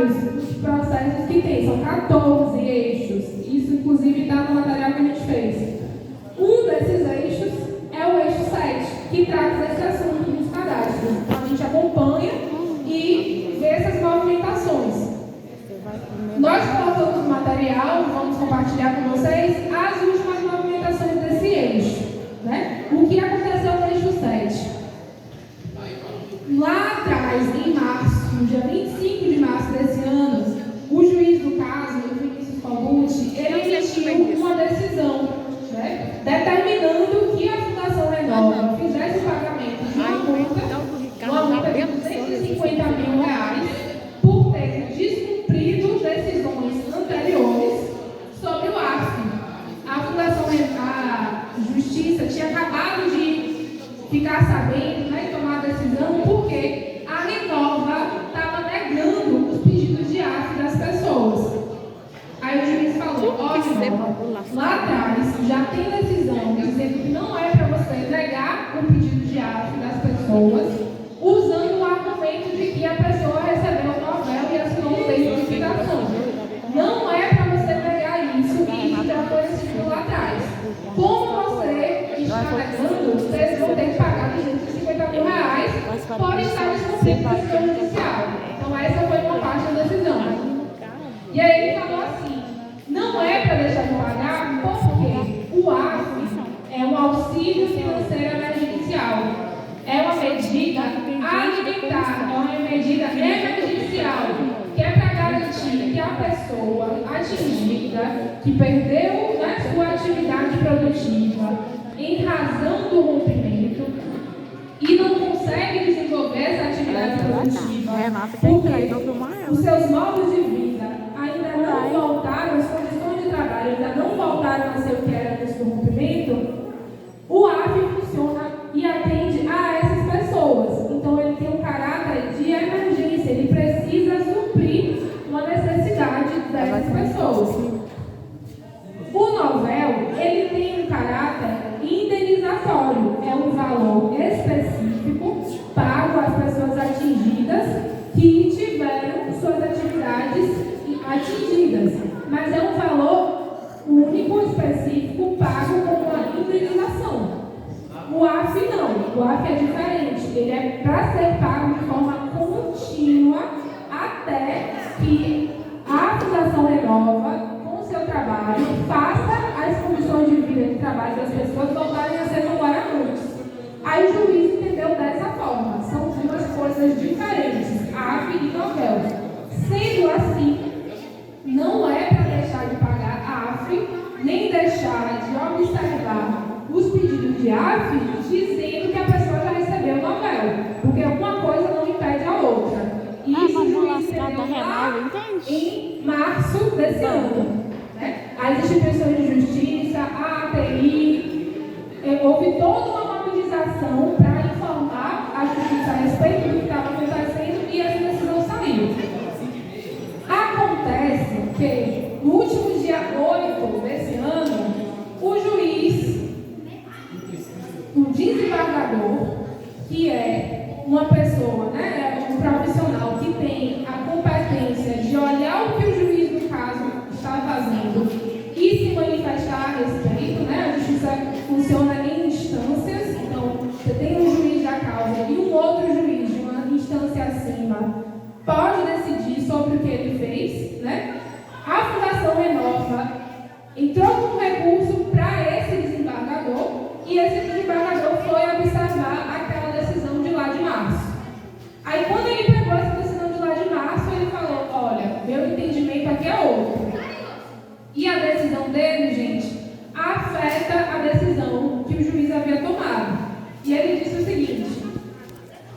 vários processos que tem, são 14 eixos. Isso, inclusive, está no material que a gente fez. Um desses eixos é o eixo 7, que trata desse assunto dos cadastros. Então, a gente acompanha e vê essas movimentações. Nós colocamos no material, vamos compartilhar com vocês, as últimas movimentações desse eixo. Né? O que aconteceu no eixo 7? Lá atrás, em março, no dia 25 de março desse ano, o juiz do caso, o Vinícius Cobucci, ele emitiu uma decisão, né, determinando que a Fundação Renova fizesse o pagamento de uma multa de R$250 mil por ter descumprido decisões anteriores sobre o AF. A Justiça tinha acabado de ficar sabendo, né, e tomar a decisão, porque a Renova estava negando os pedidos de AF das pessoas. Aí o juiz falou, lá atrás já tem decisão dizendo que não é para você negar o pedido de AF das pessoas, usando o argumento de que a pessoa recebeu o novel e assinou um termo de licitação. Não é para você negar isso e já foi decidido lá atrás. Como você está negando, vocês vão ter que pagar R$250 mil por estar descumprindo a decisão judicial. Então essa foi uma parte da decisão. E aí ele falou assim, não é para deixar de pagar porque o AF é um auxílio financeiro emergencial. É uma medida alimentar, é uma medida emergencial, que é para garantir que a pessoa atingida, que perdeu, né, sua atividade produtiva em razão do rompimento e não consegue desenvolver essa atividade produtiva porque os seus modos de vida ainda não voltaram, as condições de trabalho ainda não voltaram a ser o que era antes do rompimento, o AF funciona e atende a essas pessoas. Então ele tem um caráter de emergência, ele precisa suprir uma necessidade dessas pessoas. O novel, ele tem um caráter indenizatório, é um valor específico pago às pessoas atingidas que tiveram suas atividades atingidas, mas é um valor único, específico, pago com uma indenização. O AF não, o AF é diferente, ele é para ser pago de forma contínua até que a Fundação Renova, com o seu trabalho, faça as condições de vida e de trabalho das pessoas voltarem a ser como era antes. Aí o juiz entendeu dessa forma, são duas coisas diferentes, AF e novel. Sendo assim, não é para deixar de pagar AF, nem deixar de observar os pedidos de AF, dizendo que a pessoa já recebeu o novel, porque uma coisa não impede a outra. Isso o juiz entendeu lá em março desse ano. Né? As instituições de justiça, a ATI, houve toda uma mobilização para informar a justiça a respeito do que estava acontecendo e essa decisão saiu. Acontece que no último dia 8 desse ano, o juiz, o desembargador, que é uma pessoa, né, um profissional que tem a competência de olhar o que o juiz do caso está fazendo e se manifestar a respeito, né? A justiça funciona em instâncias, então você tem um juiz da causa e um outro juiz de uma instância acima pode decidir sobre o que ele fez, né? A Fundação Renova entrou com um recurso para esse desembargador e esse desembargador foi observar aquela decisão de lá de março. Aí quando ele pegou essa decisão de lá de março, ele falou, olha, meu entendimento aqui é outro. E a decisão dele, gente, afeta a decisão que o juiz havia tomado. E ele disse o seguinte,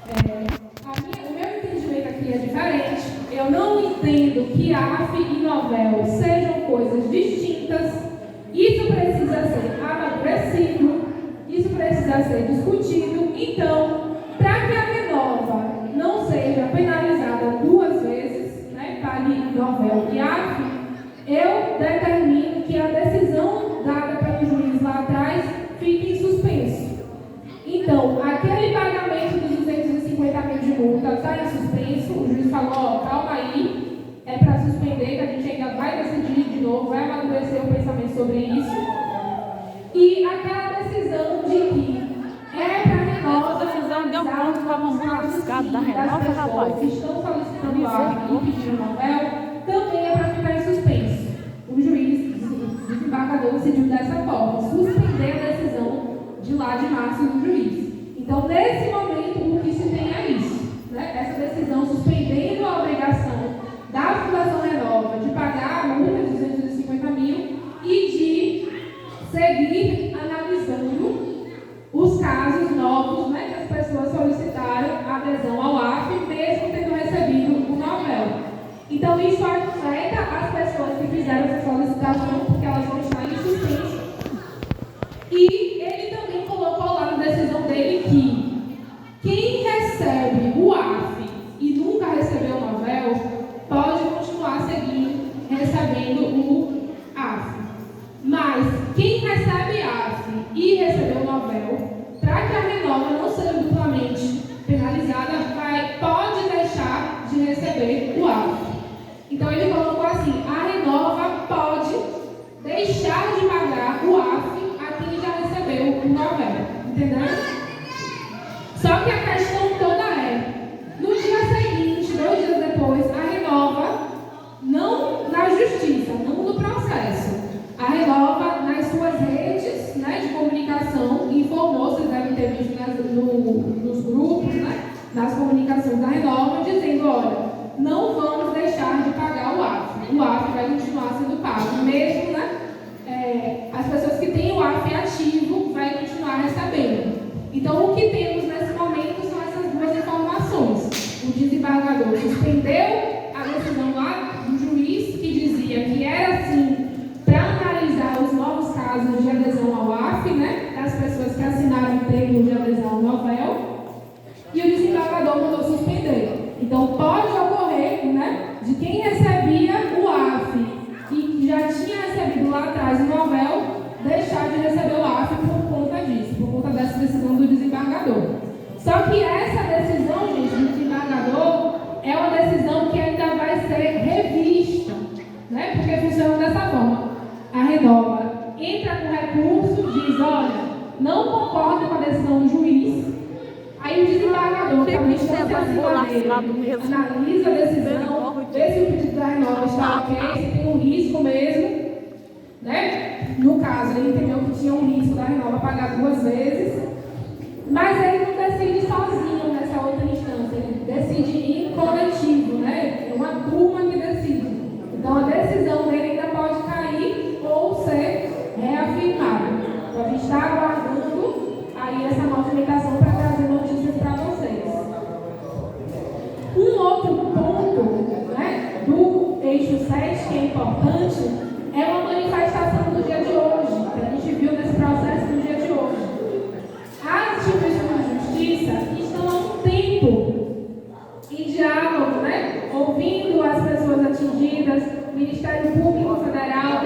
o meu entendimento aqui é diferente, eu não entendo que AF e novel sejam coisas distintas, isso precisa ser amadurecido, isso precisa ser discutido, então, para que a Renova não seja penalizada duas vezes, né, pague novel e AF, eu determino que a decisão dada pelo juiz lá atrás fique em suspenso. Então, aquele pagamento dos 250 mil de multa está em suspenso, o juiz falou, calma aí, para suspender, que a gente ainda vai decidir de novo, vai amadurecer o pensamento sobre isso. E aquela decisão de que para renovar, essa decisão deu pronto, estava muito lascado da Renova, rapaz. que estão solicitando áudio e pedindo novel, também é para ficar em suspenso. O juiz, desembargador, decidiu dessa forma, suspender a decisão de lá de março do juiz. Então, nesse momento, o que se tem é isso, né? Essa decisão suspendendo a obrigação da Fundação Renova de pagar a multa de 250 mil e de seguir analisando os casos novos, né, que as pessoas solicitaram adesão ao AF, mesmo tendo recebido o novel. Então, isso afeta as pessoas que fizeram essa solicitação, porque elas vão estar em suspenso. E ele também colocou lá na decisão dele que quem recebe o AF e nunca recebeu o novel pode continuar seguindo recebendo o AF. Mas quem recebe AF e recebeu o novel, para que a Renova não seja duplamente penalizada, pode deixar de receber o AF. Então ele colocou assim: a Renova pode deixar de pagar o AF a quem já recebeu o novel. Entendeu? Só que a questão toda é, no dia seguinte, 2 dias depois, a Renova, não na justiça, não no processo, a Renova, nas suas redes, né, de comunicação, informou, vocês devem ter visto nos grupos, né, nas comunicações da Renova, dizendo: olha, não vamos deixar de pagar o AF. O AF vai continuar sendo pago, mesmo, né, as pessoas que têm o AF ativo vai continuar recebendo. Então, o que temos nesse momento são essas duas informações. O desembargador suspendeu a decisão lá do juiz, que dizia que era assim para analisar os novos casos de adesão ao AF, né, das pessoas que assinaram termo de adesão ao novel, e o desembargador mandou suspender. Então, pode ocorrer, né, de quem recebia o AF e já tinha recebido lá atrás o novel, deixar de receber o AF por conta disso, por conta dessa decisão do desembargador. Só que essa decisão, gente, do desembargador é uma decisão que ainda vai ser revista, né? Porque funciona dessa forma. A Renova entra com recurso, diz: olha, não concordo com a decisão do juiz. Aí o desembargador, que é uma instância acima dele, analisa a decisão, vê se o pedido da Renova está ok, se tem um risco mesmo, né? No caso, ele entendeu que tinha um risco da Renova pagar 2 vezes, mas ele não decide sozinho nessa outra instância, ele decide em coletivo, né? É uma turma que decide. Então, a decisão dele ainda pode cair ou ser reafirmada. Então, a gente está aguardando aí essa movimentação para trazer notícias para vocês. Um outro ponto, né, do eixo 7, que é importante, é uma manifestação do dia de hoje, que a gente viu nesse processo do dia de hoje. As instituições de justiça estão há um tempo em diálogo, né, ouvindo as pessoas atingidas, Ministério Público Federal,